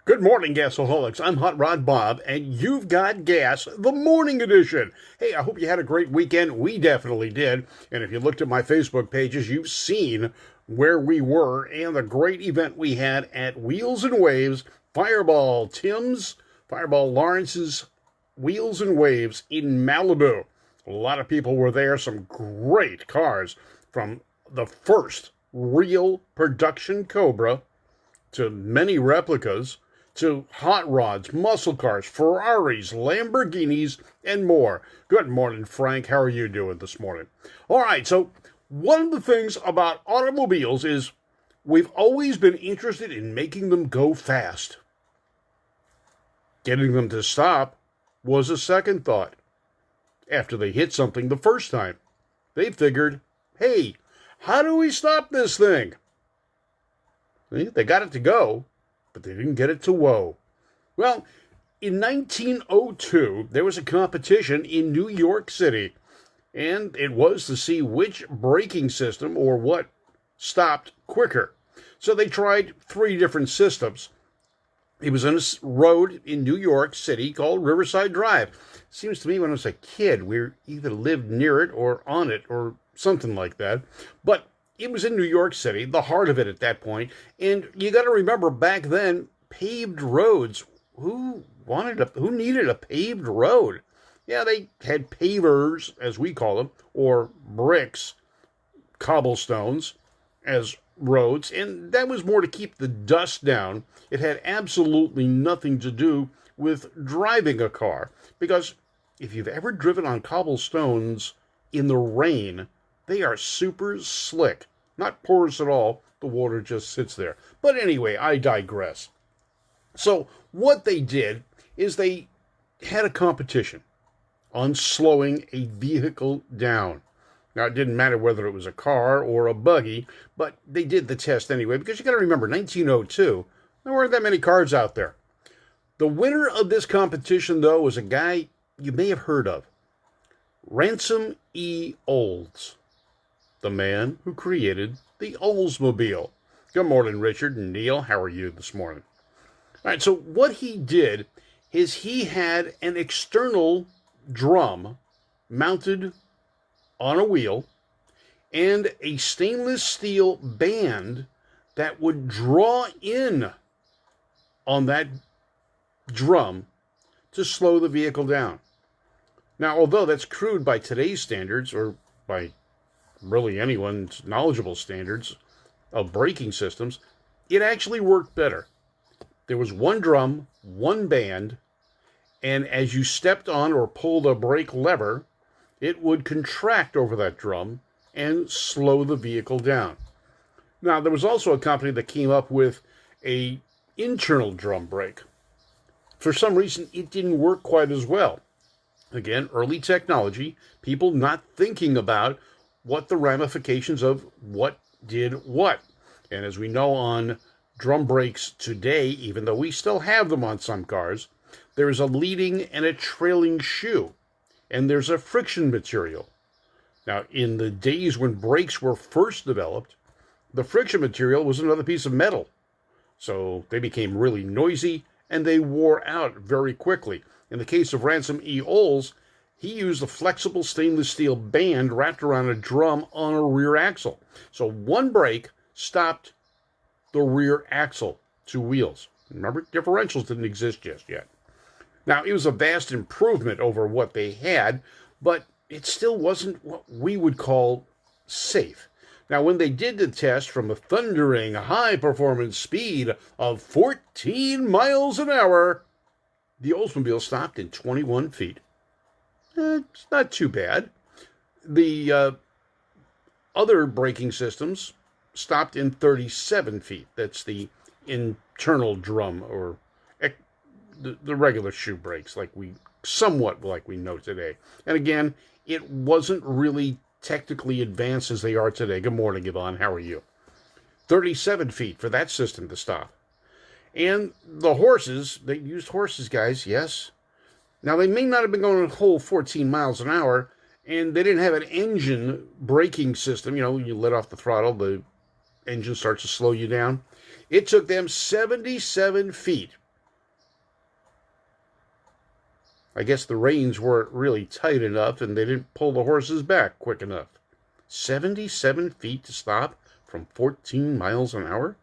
Good morning, Gasaholics. I'm Hot Rod Bob, and you've got Gas, the morning edition. Hey, I hope you had a great weekend. We definitely did. And if you looked at my Facebook pages, you've seen where we were and the great event we had at Wheels and Waves, Fireball Lawrence's Wheels and Waves in Malibu. A lot of people were there, some great cars from the first real production Cobra to many replicas, to hot rods, muscle cars, Ferraris, Lamborghinis, and more. Good morning, Frank. How are you doing this morning? All right, so one of the things about automobiles is we've always been interested in making them go fast. Getting them to stop was a second thought. After they hit something the first time, they figured, hey, how do we stop this thing? They got it to go, but they didn't get it to whoa. Well, in 1902, there was a competition in New York City, and it was to see which braking system or what stopped quicker. So they tried three different systems. It was on a road in New York City called Riverside Drive. Seems to me when I was a kid, we either lived near it or on it or something like that. But it was in New York City, the heart of it at that point. And you got to remember, back then, paved roads. Who needed a paved road? Yeah, they had pavers, as we call them, or bricks, cobblestones, as roads. And that was more to keep the dust down. It had absolutely nothing to do with driving a car. Because if you've ever driven on cobblestones in the rain, they are super slick. Not porous at all. The water just sits there. But anyway, I digress. So what they did is they had a competition on slowing a vehicle down. Now, it didn't matter whether it was a car or a buggy, but they did the test anyway, because you got to remember, 1902, there weren't that many cars out there. The winner of this competition, though, was a guy you may have heard of, Ransom E. Olds, the man who created the Oldsmobile. Good morning, Richard and Neil. How are you this morning? All right, so what he did is he had an external drum mounted on a wheel and a stainless steel band that would draw in on that drum to slow the vehicle down. Now, although that's crude by today's standards, or by really anyone's knowledgeable standards of braking systems, it actually worked better. There was one drum, one band, and as you stepped on or pulled a brake lever, it would contract over that drum and slow the vehicle down. Now, there was also a company that came up with an internal drum brake. For some reason, it didn't work quite as well. Again, early technology, people not thinking about what the ramifications of what did what. And as we know on drum brakes today, even though we still have them on some cars, there is a leading and a trailing shoe, and there's a friction material. Now, in the days when brakes were first developed, the friction material was another piece of metal. So they became really noisy, and they wore out very quickly. In the case of Ransom E. Olds, he used a flexible stainless steel band wrapped around a drum on a rear axle. So one brake stopped the rear axle, two wheels. Remember, differentials didn't exist just yet. Now, it was a vast improvement over what they had, but it still wasn't what we would call safe. Now, when they did the test from a thundering high-performance speed of 14 miles an hour, the Oldsmobile stopped in 21 feet. It's not too bad. The other braking systems stopped in 37 feet. That's the internal drum, or the regular shoe brakes, somewhat like we know today. And again, it wasn't really technically advanced as they are today. Good morning, Yvonne. How are you? 37 feet for that system to stop. And the horses, they used horses, guys, yes. Now, they may not have been going a whole 14 miles an hour, and they didn't have an engine braking system. You know, you let off the throttle, the engine starts to slow you down. It took them 77 feet I guess the reins weren't really tight enough and they didn't pull the horses back quick enough. 77 feet to stop from 14 miles an hour?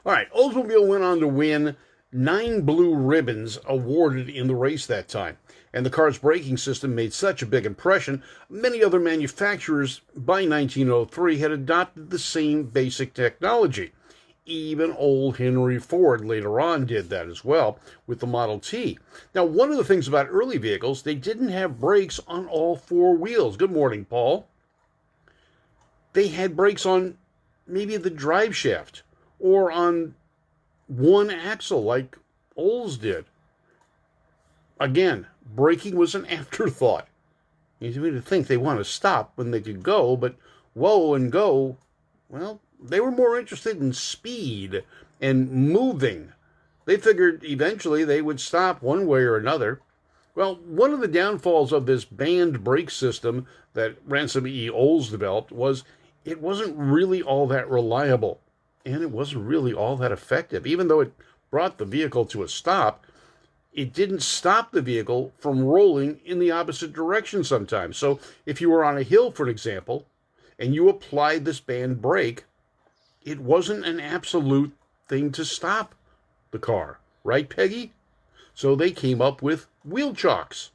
All right, Oldsmobile went on to win 9 blue ribbons awarded in the race that time. And the car's braking system made such a big impression, many other manufacturers by 1903 had adopted the same basic technology. Even old Henry Ford later on did that as well with the Model T. Now, one of the things about early vehicles, they didn't have brakes on all 4 wheels. Good morning, Paul. They had brakes on maybe the drive shaft or on one axle like Olds did. Again, braking was an afterthought. You would think they want to stop when they could go, but whoa and go, well, they were more interested in speed and moving. They figured eventually they would stop one way or another. Well, one of the downfalls of this band brake system that Ransom E. Olds developed was it wasn't really all that reliable, and it wasn't really all that effective. Even though it brought the vehicle to a stop, it didn't stop the vehicle from rolling in the opposite direction sometimes. So if you were on a hill, for example, and you applied this band brake, it wasn't an absolute thing to stop the car. Right, Peggy? So they came up with wheel chocks.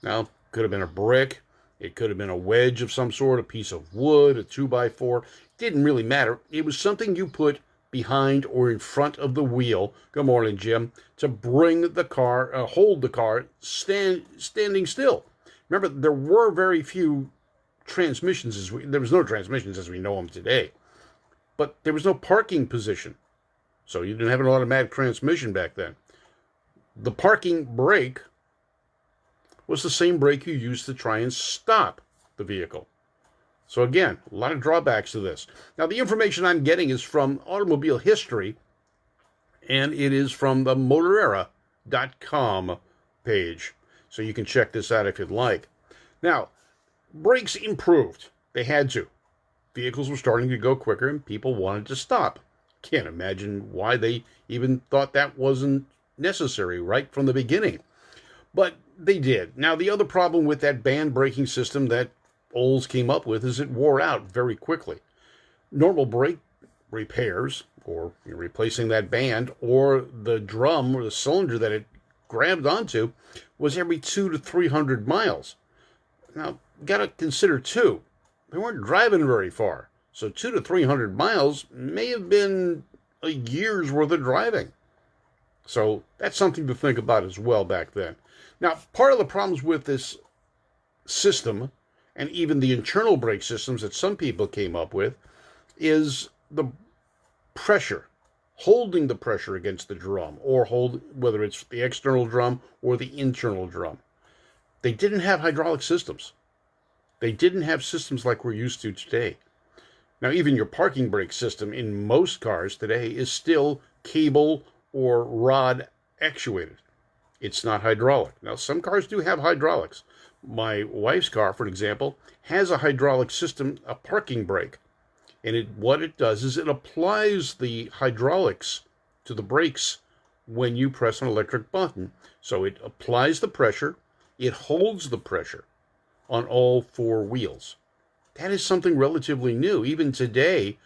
Now, could have been a brick. It could have been a wedge of some sort, a piece of wood, a 2x4. Didn't really matter. It was something you put behind or in front of the wheel, good morning, Jim, to bring the car, hold the car standing still. Remember, there were very few transmissions. There was no transmissions as we know them today. But there was no parking position. So you didn't have an automatic transmission back then. The parking brake was the same brake you used to try and stop the vehicle. So again, a lot of drawbacks to this. Now, the information I'm getting is from Automobile History, and it is from the motorera.com page. So you can check this out if you'd like. Now, brakes improved. They had to. Vehicles were starting to go quicker, and people wanted to stop. Can't imagine why they even thought that wasn't necessary right from the beginning. But they did. Now, the other problem with that band braking system that Olds came up with is it wore out very quickly. Normal brake repairs, or replacing that band, or the drum or the cylinder that it grabbed onto, was every 200 to 300 miles. Now, got to consider, too, they weren't driving very far. So 200 to 300 miles may have been a year's worth of driving. So that's something to think about as well back then. Now, part of the problems with this system, and even the internal brake systems that some people came up with, is the pressure, holding the pressure against the drum, or whether it's the external drum or the internal drum. They didn't have hydraulic systems. They didn't have systems like we're used to today. Now, even your parking brake system in most cars today is still cable or rod actuated. It's not hydraulic. Now, some cars do have hydraulics. My wife's car, for example, has a hydraulic system, a parking brake. And what it does is it applies the hydraulics to the brakes when you press an electric button. So it applies the pressure, it holds the pressure on all 4 wheels. That is something relatively new. Even today,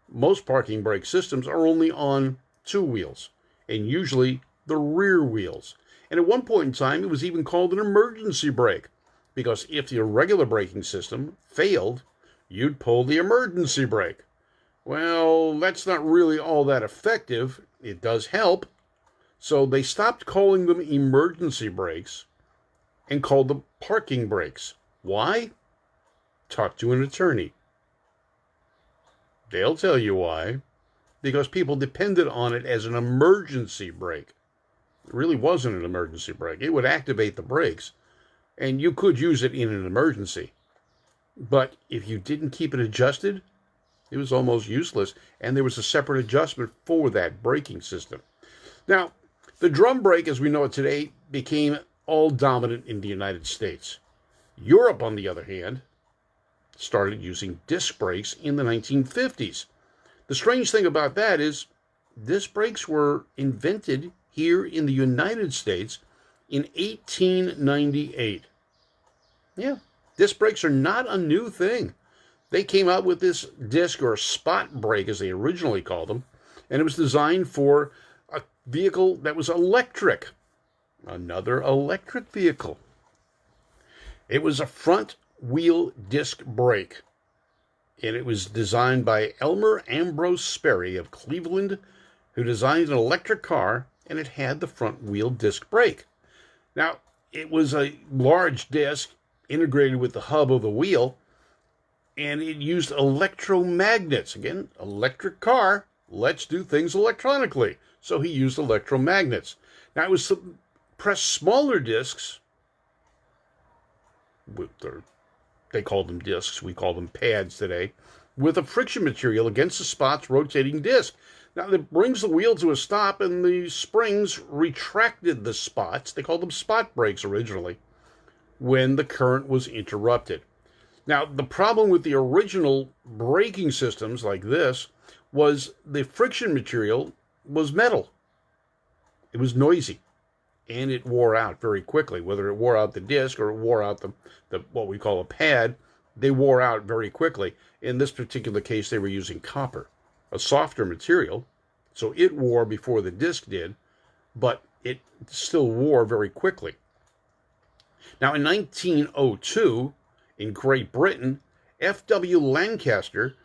most parking brake systems are only on 2 wheels, and usually the rear wheels. And at one point in time, it was even called an emergency brake, because if your regular braking system failed, you'd pull the emergency brake. Well, that's not really all that effective. It does help. So they stopped calling them emergency brakes and called them parking brakes. Why? Talk to an attorney. They'll tell you why. Because people depended on it as an emergency brake. It really wasn't an emergency brake. It would activate the brakes, and you could use it in an emergency. But if you didn't keep it adjusted, it was almost useless, and there was a separate adjustment for that braking system. Now, the drum brake, as we know it today, became all dominant in the United States. Europe, on the other hand, started using disc brakes in the 1950s. The strange thing about that is disc brakes were invented here in the United States in 1898. Yeah, disc brakes are not a new thing. They came out with this disc, or spot brake as they originally called them, and it was designed for a vehicle that was electric. Another electric vehicle. It was a front wheel disc brake, and it was designed by Elmer Ambrose Sperry of Cleveland, who designed an electric car, and it had the front wheel disc brake. Now, it was a large disc integrated with the hub of the wheel, and it used electromagnets. Again, electric car, let's do things electronically. So he used electromagnets. Now, it was to press smaller discs. They call them discs. We call them pads today. With a friction material against the spot's rotating disc. Now, it brings the wheel to a stop, and the springs retracted the spots. They called them spot brakes originally, when the current was interrupted. Now, the problem with the original braking systems like this was the friction material was metal. It was noisy, and it wore out very quickly. Whether it wore out the disc or it wore out the what we call a pad, they wore out very quickly. In this particular case, they were using copper, a softer material, so it wore before the disc did, but it still wore very quickly. Now, in 1902, in Great Britain, F.W. Lancaster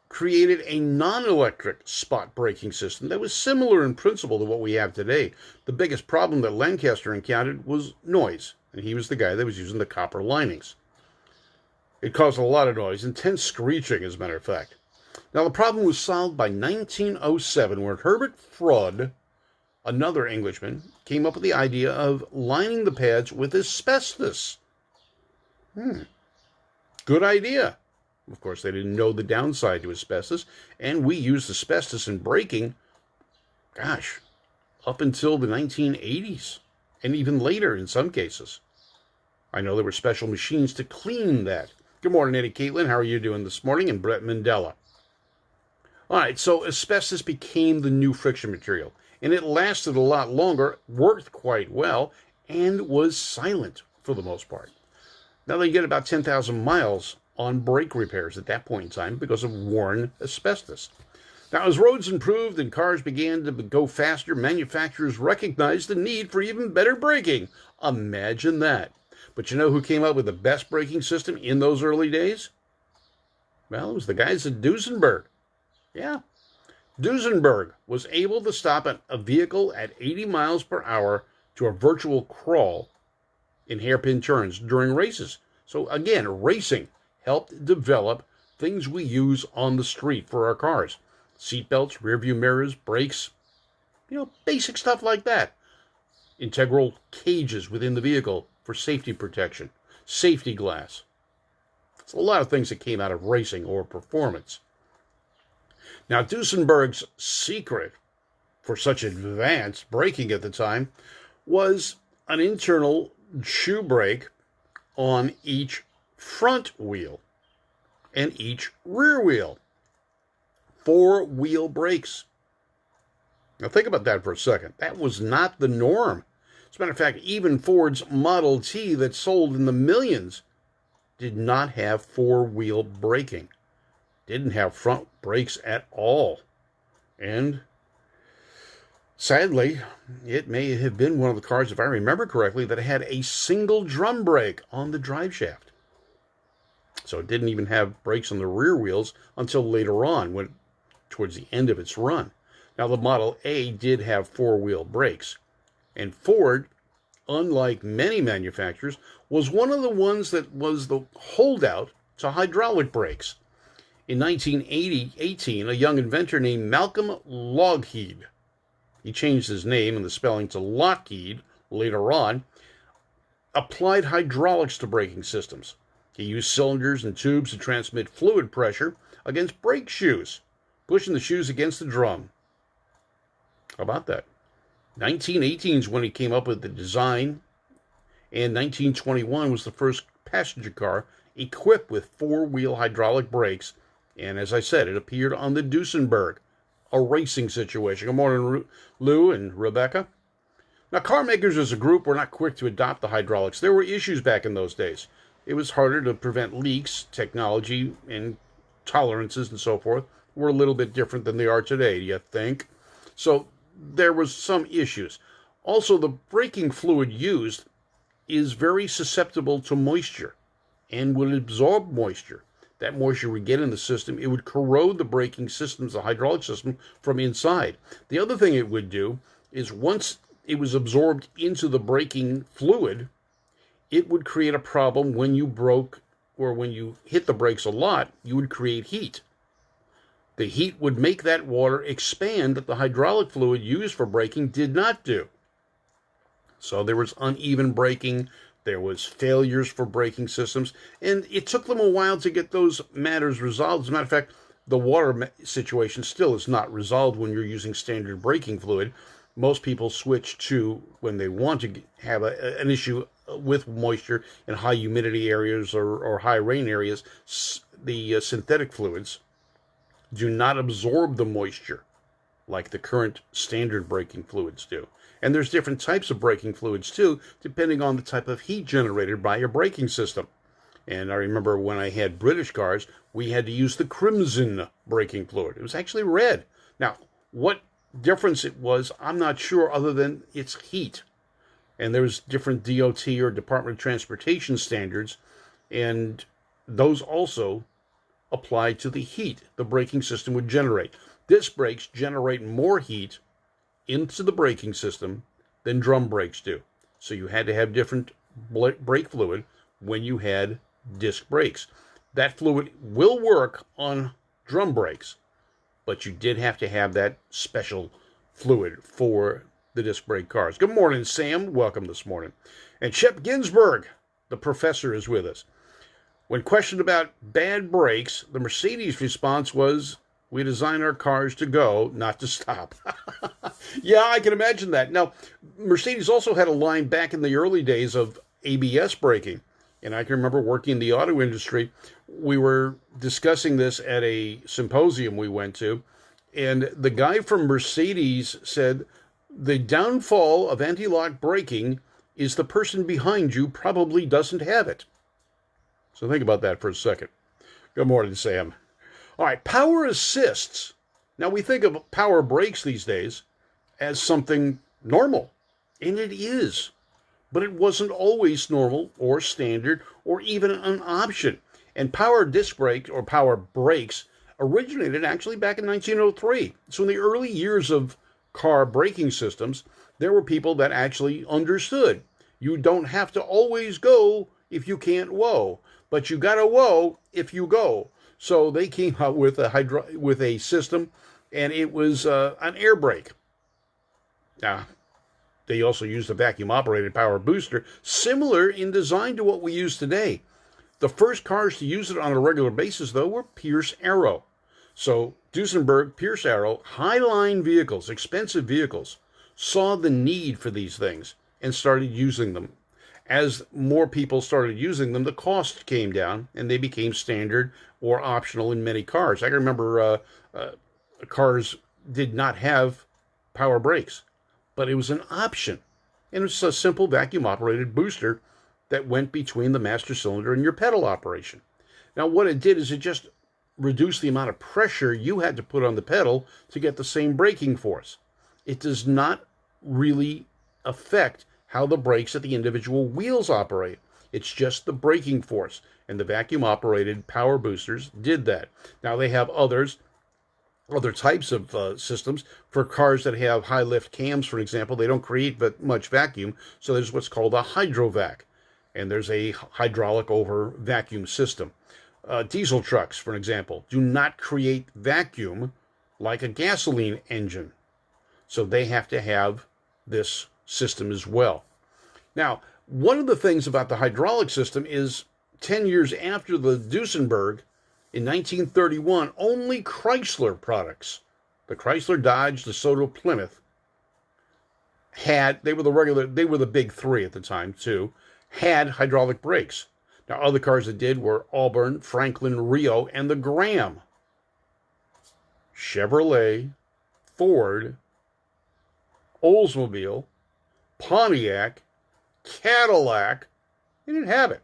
created a non-electric spot braking system that was similar in principle to what we have today. The biggest problem that Lancaster encountered was noise, and he was the guy that was using the copper linings. It caused a lot of noise, intense screeching, as a matter of fact. Now, the problem was solved by 1907, where Herbert Froude, another Englishman, came up with the idea of lining the pads with asbestos. Good idea. Of course, they didn't know the downside to asbestos, and we used asbestos in braking, up until the 1980s, and even later in some cases. I know there were special machines to clean that. Good morning, Eddie Caitlin. How are you doing this morning? And Brett Mandela. All right, so asbestos became the new friction material, and it lasted a lot longer, worked quite well, and was silent for the most part. Now they get about 10,000 miles on brake repairs at that point in time because of worn asbestos. Now, as roads improved and cars began to go faster, manufacturers recognized the need for even better braking. Imagine that. But you know who came up with the best braking system in those early days? Well, it was the guys at Duesenberg. Yeah. Duesenberg was able to stop a vehicle at 80 miles per hour to a virtual crawl in hairpin turns during races. So again, racing helped develop things we use on the street for our cars. Seatbelts, rearview mirrors, brakes, basic stuff like that. Integral cages within the vehicle for safety protection, safety glass. It's a lot of things that came out of racing or performance. Now, Duesenberg's secret for such advanced braking at the time was an internal shoe brake on each front wheel and each rear wheel. 4-wheel brakes. Now think about that for a second. That was not the norm. As a matter of fact, even Ford's Model T that sold in the millions did not have 4-wheel braking. Didn't have front brakes at all. And sadly, it may have been one of the cars, if I remember correctly, that had a single drum brake on the drive shaft. So it didn't even have brakes on the rear wheels until later on, towards the end of its run. Now, the Model A did have 4-wheel brakes. And Ford, unlike many manufacturers, was one of the ones that was the holdout to hydraulic brakes. In 1918, a young inventor named Malcolm Lougheed, he changed his name and the spelling to Lockheed later on, applied hydraulics to braking systems. He used cylinders and tubes to transmit fluid pressure against brake shoes, pushing the shoes against the drum. How about that? 1918 is when he came up with the design, and 1921 was the first passenger car equipped with 4-wheel hydraulic brakes, and as I said, it appeared on the Duesenberg. a racing situation. Good morning, Lou and Rebecca. Now, car makers as a group were not quick to adopt the hydraulics. There were issues back in those days. It was harder to prevent leaks. Technology and tolerances and so forth were a little bit different than they are today, do you think? So there was some issues. Also, the braking fluid used is very susceptible to moisture and would absorb moisture. That moisture would get in the system. It would corrode the braking systems, the hydraulic system, from inside. The other thing it would do is once it was absorbed into the braking fluid, it would create a problem when you broke or when you hit the brakes a lot, you would create heat. The heat would make that water expand that the hydraulic fluid used for braking did not do. So there was uneven braking, there was failures for braking systems, and it took them a while to get those matters resolved. As a matter of fact, the water situation still is not resolved when you're using standard braking fluid. Most people switch to, when they want to have an issue with moisture in high humidity areas or high rain areas, the synthetic fluids do not absorb the moisture like the current standard braking fluids do. And there's different types of braking fluids too, depending on the type of heat generated by your braking system. And I remember when I had British cars, we had to use the crimson braking fluid. It was actually red. Now, what difference it was, I'm not sure, other than its heat. And there's different DOT or Department of Transportation standards, and those also apply to the heat the braking system would generate. Disc brakes generate more heat into the braking system than drum brakes do. So you had to have different brake fluid when you had disc brakes. That fluid will work on drum brakes, but you did have to have that special fluid for the disc brake cars. Good morning, Sam. Welcome this morning. And Shep Ginsburg, the professor, is with us. When questioned about bad brakes, the Mercedes response was, "We design our cars to go, not to stop." Yeah, I can imagine that. Now, Mercedes also had a line back in the early days of ABS braking. And I can remember working in the auto industry. We were discussing this at a symposium we went to. And the guy from Mercedes said, the downfall of anti-lock braking is the person behind you probably doesn't have it. So think about that for a second. Good morning, Sam. All right, power assists. Now, we think of power brakes these days as something normal, and it is. But it wasn't always normal or standard or even an option. And power disc brakes or power brakes originated actually back in 1903. So in the early years of car braking systems, there were people that actually understood. You don't have to always go if you can't whoa, but you got to whoa if you go. So they came out with a system, and it was an air brake. Now, they also used a vacuum-operated power booster, similar in design to what we use today. The first cars to use it on a regular basis, though, were Pierce Arrow. So Duesenberg, Pierce Arrow, high-line vehicles, expensive vehicles, saw the need for these things and started using them. As more people started using them, the cost came down, and they became standard or optional in many cars. I can remember cars did not have power brakes, but it was an option. And it was a simple vacuum-operated booster that went between the master cylinder and your pedal operation. Now, what it did is it just reduced the amount of pressure you had to put on the pedal to get the same braking force. It does not really affect how the brakes at the individual wheels operate. It's just the braking force, and the vacuum-operated power boosters did that. Now, they have other types of systems. For cars that have high lift cams, for example, they don't create much vacuum, so there's what's called a hydrovac, and there's a hydraulic over vacuum system. Diesel trucks, for example, do not create vacuum like a gasoline engine, so they have to have this system as well. Now, one of the things about the hydraulic system is 10 years after the Duesenberg, in 1931, only Chrysler products, the Chrysler, Dodge, DeSoto, Plymouth, they were the big three at the time too, had hydraulic brakes. Now, other cars that did were Auburn, Franklin, Rio, and the Graham. Chevrolet, Ford, Oldsmobile, Pontiac, Cadillac. They didn't have it.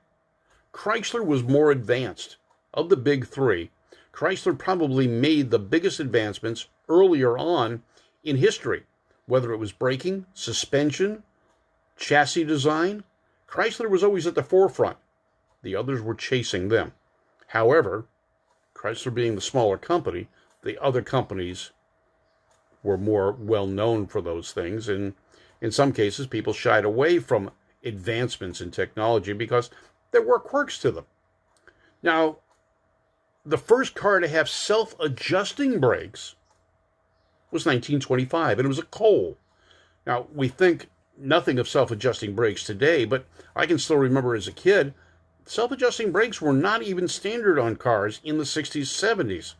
Chrysler was more advanced. Of the big three, Chrysler probably made the biggest advancements earlier on in history, whether it was braking, suspension, chassis design. Chrysler was always at the forefront. The others were chasing them. However, Chrysler being the smaller company, the other companies were more well known for those things, and in some cases people shied away from advancements in technology because there were quirks to them. Now, the first car to have self-adjusting brakes was 1925, and it was a Cole. Now, we think nothing of self-adjusting brakes today, but I can still remember as a kid, self-adjusting brakes were not even standard on cars in the 60s, 70s.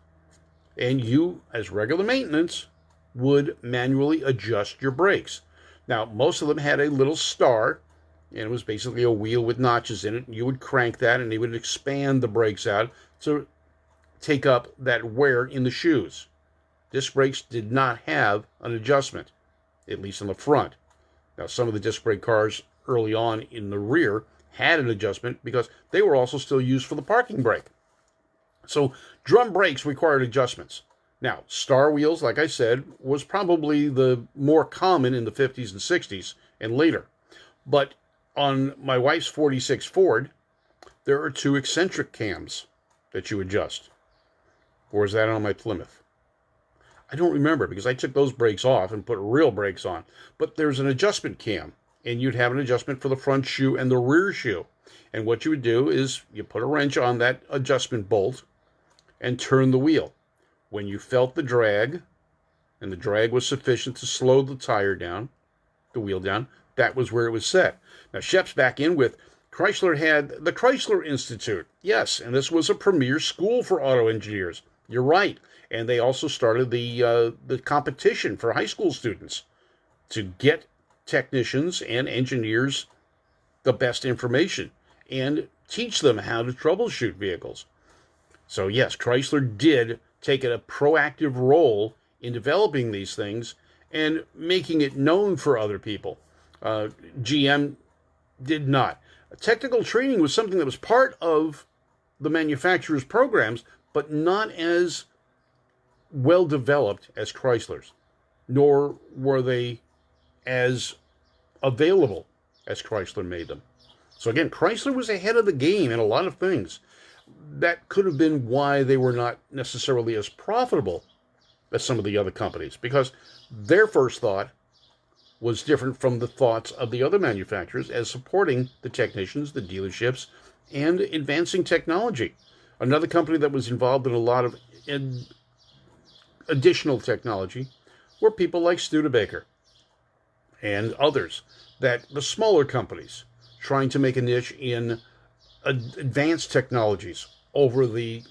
And you, as regular maintenance, would manually adjust your brakes. Now, most of them had a little star, and it was basically a wheel with notches in it. And you would crank that, and they would expand the brakes out to take up that wear in the shoes. Disc brakes did not have an adjustment, at least on the front. Now, some of the disc brake cars early on in the rear had an adjustment because they were also still used for the parking brake. So drum brakes required adjustments. Now, star wheels, like I said, was probably the more common in the 50s and 60s and later. But on my wife's 46 Ford, there are two eccentric cams that you adjust. Or is that on my Plymouth? I don't remember because I took those brakes off and put real brakes on. But there's an adjustment cam, and you'd have an adjustment for the front shoe and the rear shoe. And what you would do is you put a wrench on that adjustment bolt and turn the wheel. When you felt the drag, and the drag was sufficient to slow the tire down, the wheel down, that was where it was set. Now, Shep's back in with Chrysler had the Chrysler Institute. Yes, and this was a premier school for auto engineers. You're right. And they also started the competition for high school students to get technicians and engineers the best information and teach them how to troubleshoot vehicles. So yes, Chrysler did take a proactive role in developing these things and making it known for other people. GM did not. Technical training was something that was part of the manufacturer's programs, but not as well developed as Chrysler's, nor were they as available as Chrysler made them. So again, Chrysler was ahead of the game in a lot of things. That could have been why they were not necessarily as profitable as some of the other companies, because their first thought was different from the thoughts of the other manufacturers as supporting the technicians, the dealerships, and advancing technology. Another company that was involved in a lot of additional technology were people like Studebaker and others, that the smaller companies trying to make a niche in advanced technologies over the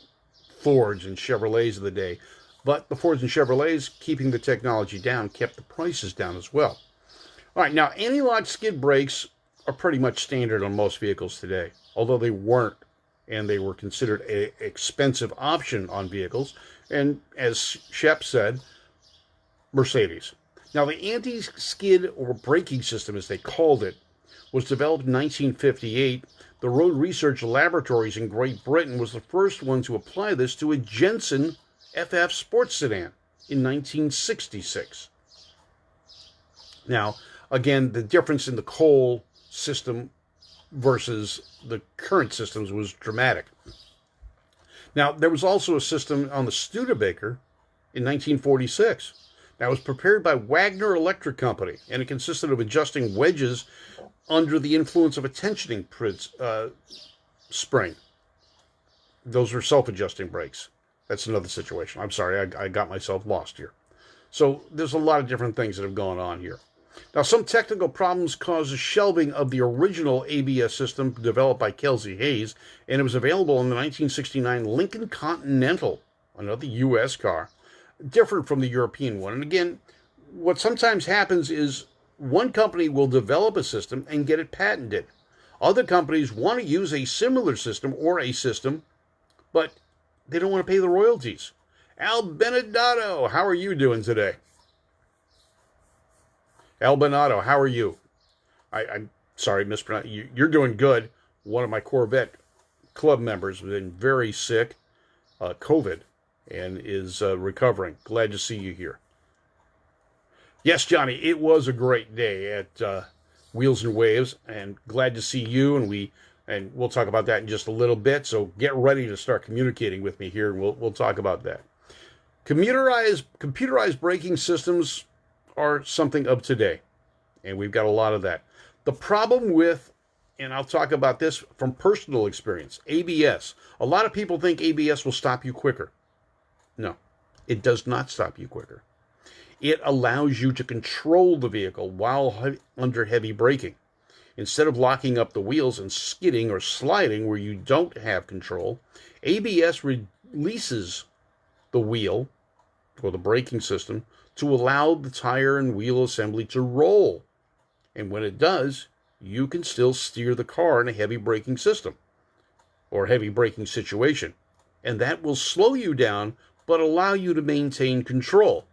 Fords and Chevrolets of the day. But the Fords and Chevrolets, keeping the technology down, kept the prices down as well. All right, now anti-lock skid brakes are pretty much standard on most vehicles today, although they weren't, and they were considered an expensive option on vehicles. And as Shep said, Mercedes. Now, the anti-skid or braking system, as they called it, was developed in 1958. The Road Research Laboratories in Great Britain was the first one to apply this to a Jensen FF sports sedan in 1966. Now, again, the difference in the Cole system versus the current systems was dramatic. Now, there was also a system on the Studebaker in 1946. That was prepared by Wagner Electric Company, and it consisted of adjusting wedges under the influence of a tensioning spring. Those were self-adjusting brakes. That's another situation. I'm sorry, I got myself lost here. So there's a lot of different things that have gone on here. Now, some technical problems caused a shelving of the original ABS system developed by Kelsey Hayes, and it was available in the 1969 Lincoln Continental, another U.S. car, different from the European one. And again, what sometimes happens is one company will develop a system and get it patented. Other companies want to use a similar system or a system, but they don't want to pay the royalties. Al Benedetto, how are you doing today? Albinato, how are you? I'm sorry, mispronounced. You're doing good. One of my Corvette club members has been very sick, COVID, and is recovering. Glad to see you here. Yes, Johnny, it was a great day at Wheels and Waves, and glad to see you. And we'll talk about that in just a little bit. So get ready to start communicating with me here, and we'll talk about that. Computerized braking systems are something of today, and we've got a lot of that. The problem with, and I'll talk about this from personal experience, ABS. A lot of people think ABS will stop you quicker. No, it does not stop you quicker. It allows you to control the vehicle while under heavy braking. Instead of locking up the wheels and skidding or sliding where you don't have control, ABS releases the wheel or the braking system to allow the tire and wheel assembly to roll. And when it does, you can still steer the car in a heavy braking system or heavy braking situation. And that will slow you down, but allow you to maintain control.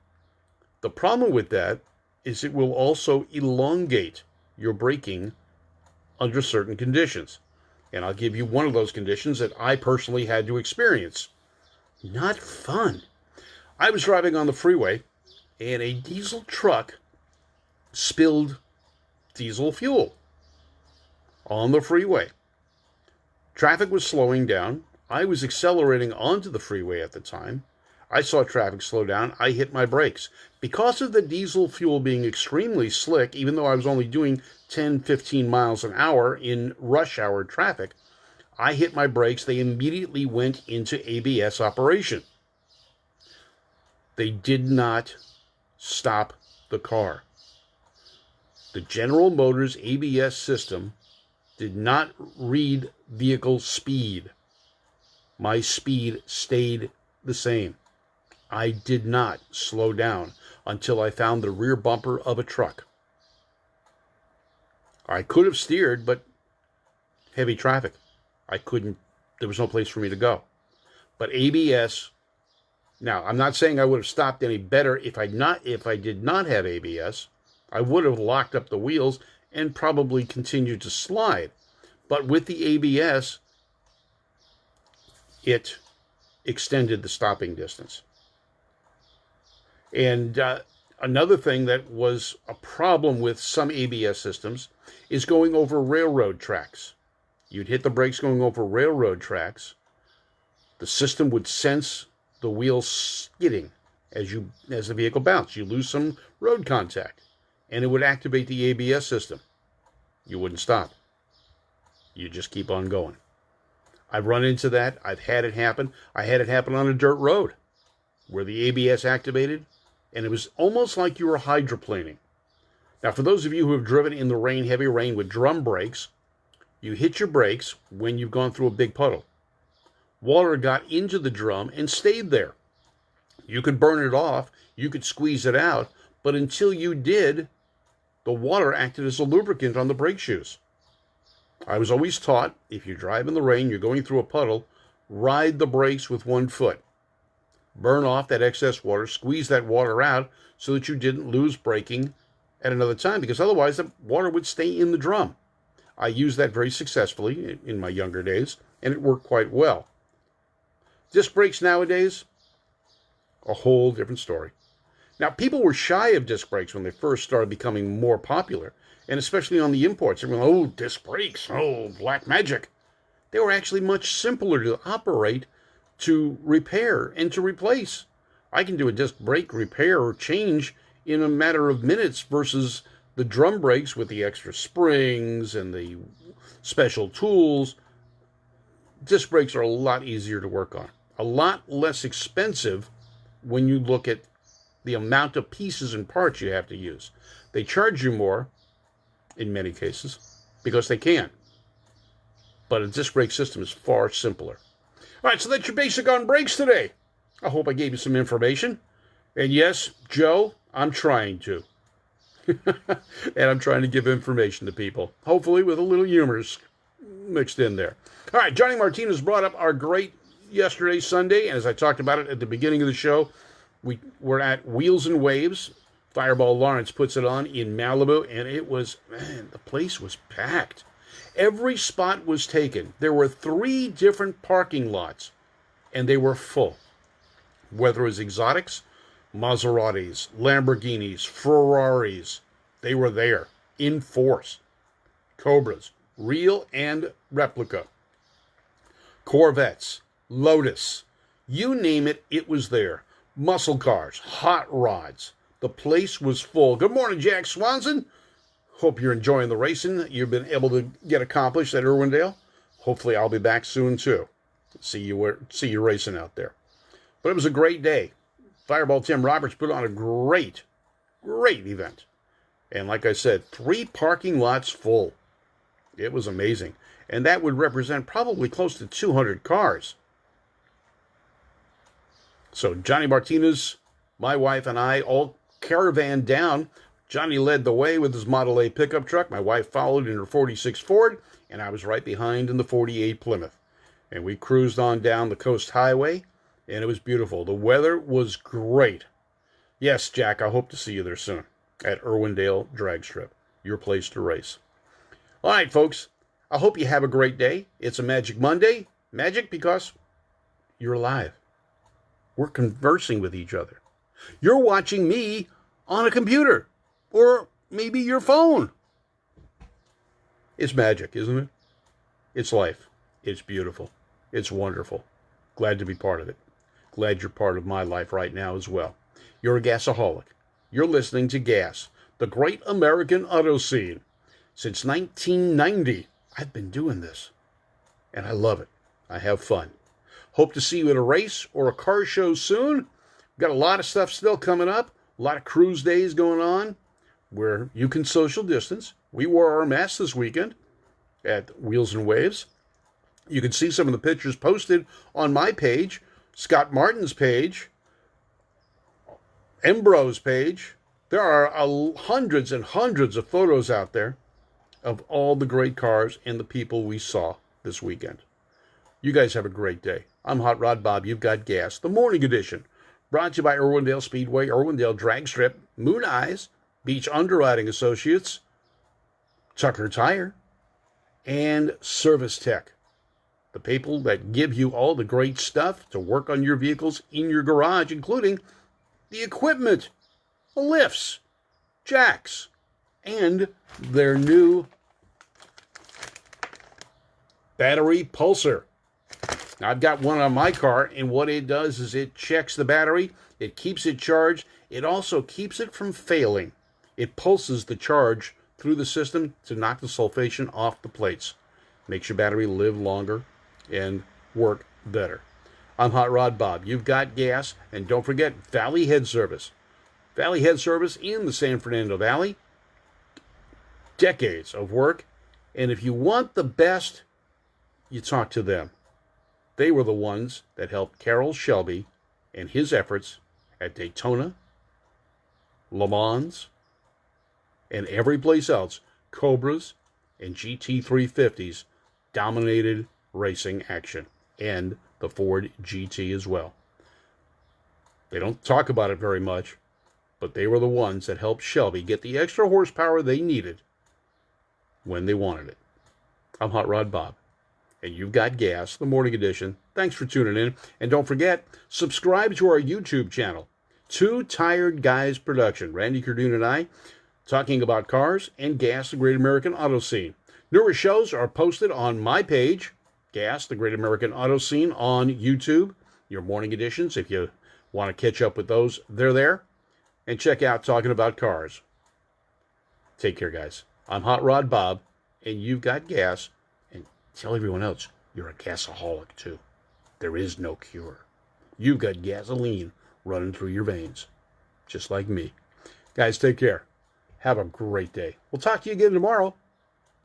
The problem with that is it will also elongate your braking under certain conditions. And I'll give you one of those conditions that I personally had to experience. Not fun. I was driving on the freeway and a diesel truck spilled diesel fuel on the freeway. Traffic was slowing down. I was accelerating onto the freeway at the time. I saw traffic slow down. I hit my brakes. Because of the diesel fuel being extremely slick, even though I was only doing 10, 15 miles an hour in rush hour traffic, I hit my brakes. They immediately went into ABS operation. They did not stop the car. The General Motors ABS system did not read vehicle speed. My speed stayed the same. I did not slow down until I found the rear bumper of a truck. I could have steered, but heavy traffic. I couldn't, there was no place for me to go. But ABS, now I'm not saying I would have stopped any better if I did not have ABS. I would have locked up the wheels and probably continued to slide. But with the ABS, it extended the stopping distance. And another thing that was a problem with some ABS systems is going over railroad tracks. You'd hit the brakes going over railroad tracks. The system would sense the wheels skidding as the vehicle bounced. You lose some road contact, and it would activate the ABS system. You wouldn't stop. You just keep on going. I've run into that. I've had it happen. I had it happen on a dirt road where the ABS activated, and it was almost like you were hydroplaning. Now, for those of you who have driven in the rain, heavy rain with drum brakes, you hit your brakes when you've gone through a big puddle. Water got into the drum and stayed there. You could burn it off, you could squeeze it out, but until you did, the water acted as a lubricant on the brake shoes. I was always taught, if you drive in the rain, you're going through a puddle, ride the brakes with one foot. Burn off that excess water, squeeze that water out so that you didn't lose braking at another time, because otherwise the water would stay in the drum. I used that very successfully in my younger days, and it worked quite well. Disc brakes nowadays, a whole different story. Now, people were shy of disc brakes when they first started becoming more popular, and especially on the imports. They were like, oh, disc brakes, oh, black magic. They were actually much simpler to operate, to repair, and to replace. I can do a disc brake repair or change in a matter of minutes versus the drum brakes with the extra springs and the special tools. Disc brakes are a lot easier to work on, a lot less expensive when you look at the amount of pieces and parts you have to use. They charge you more in many cases because they can. But a disc brake system is far simpler. All right, so that's your basic on brakes today. I hope I gave you some information. And yes, Joe, I'm trying to. And I'm trying to give information to people, hopefully with a little humor mixed in there. All right, Johnny Martinez brought up our great yesterday, Sunday, and as I talked about it at the beginning of the show, we're at Wheels and Waves Fireball Lawrence puts it on in Malibu, and it was, man, the place was packed. Every spot was taken. There were 3 different parking lots, and they were full. Whether it was exotics, Maseratis, Lamborghinis, Ferraris, they were there in force. Cobras, real and replica. Corvettes, Lotus, you name it, it was there. Muscle cars, hot rods. The place was full. Good morning, Jack Swanson. Hope you're enjoying the racing that you've been able to get accomplished at Irwindale. Hopefully I'll be back soon too. See you racing out there. But it was a great day. Fireball Tim Roberts put on a great event. And like I said, 3 parking lots full. It was amazing. And that would represent probably close to 200 cars. So Johnny Martinez, my wife, and I all caravaned down. Johnny led the way with his Model A pickup truck. My wife followed in her 46 Ford, and I was right behind in the 48 Plymouth. And we cruised on down the Coast Highway, and it was beautiful. The weather was great. Yes, Jack, I hope to see you there soon at Irwindale Drag Strip, your place to race. All right, folks, I hope you have a great day. It's a Magic Monday. Magic because you're alive. We're conversing with each other. You're watching me on a computer or maybe your phone. It's magic, isn't it? It's life. It's beautiful. It's wonderful. Glad to be part of it. Glad you're part of my life right now as well. You're a gasaholic. You're listening to GAAS, the Great American Auto Scene. Since 1990, I've been doing this, and I love it. I have fun. Hope to see you at a race or a car show soon. We've got a lot of stuff still coming up, a lot of cruise days going on where you can social distance. We wore our masks this weekend at Wheels and Waves. You can see some of the pictures posted on my page, Scott Martin's page, Embro's page. There are hundreds and hundreds of photos out there of all the great cars and the people we saw this weekend. You guys have a great day. I'm Hot Rod Bob. You've got gas. The morning edition. Brought to you by Irwindale Speedway, Irwindale Drag Strip, Moon Eyes, Beach Underwriting Associates, Tucker Tire, and Service Tech. The people that give you all the great stuff to work on your vehicles in your garage, including the equipment, the lifts, jacks, and their new battery pulser. Now, I've got one on my car, and what it does is it checks the battery, it keeps it charged, it also keeps it from failing. It pulses the charge through the system to knock the sulfation off the plates. Makes your battery live longer and work better. I'm Hot Rod Bob. You've got gas, and don't forget Valley Head Service. Valley Head Service in the San Fernando Valley. Decades of work, and if you want the best, you talk to them. They were the ones that helped Carroll Shelby and his efforts at Daytona, Le Mans, and every place else. Cobras and GT350s dominated racing action, and the Ford GT as well. They don't talk about it very much, but they were the ones that helped Shelby get the extra horsepower they needed when they wanted it. I'm Hot Rod Bob, and you've got gas, the morning edition. Thanks for tuning in, and don't forget, subscribe to our YouTube channel, Two Tired Guys Production. Randy Kerdoon and I talking about cars and GAAS, the Great American Auto Scene. Newer shows are posted on my page, GAAS, the Great American Auto Scene, on YouTube. Your morning editions, if you want to catch up with those, they're there. And check out Talking About Cars. Take care, guys. I'm Hot Rod Bob, and you've got gas. And tell everyone else you're a gasaholic, too. There is no cure. You've got gasoline running through your veins, just like me. Guys, take care. Have a great day. We'll talk to you again tomorrow.